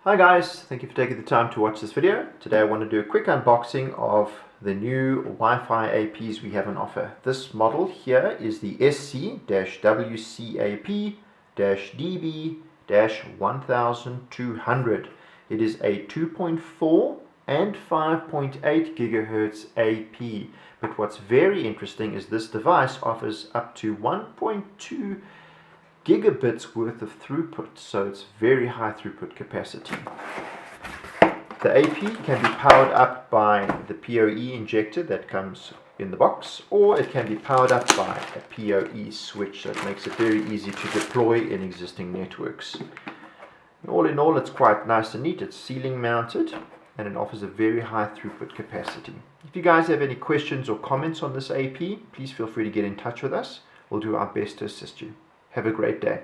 Hi guys, thank you for taking the time to watch this video. Today I want to do a quick unboxing of the new Wi-Fi APs we have on offer. This model here is the SC-WCAP-DB-1200. It is a 2.4 and 5.8 gigahertz AP. But what's very interesting is this device offers up to 1.2 gigabits worth of throughput, so it's very high throughput capacity. The AP can be powered up by the PoE injector that comes in the box, or it can be powered up by a PoE switch, so it makes it very easy to deploy in existing networks. All in all, it's quite nice and neat. It's ceiling mounted and it offers a very high throughput capacity. If you guys have any questions or comments on this AP, please feel free to get in touch with us. We'll do our best to assist you. Have a great day.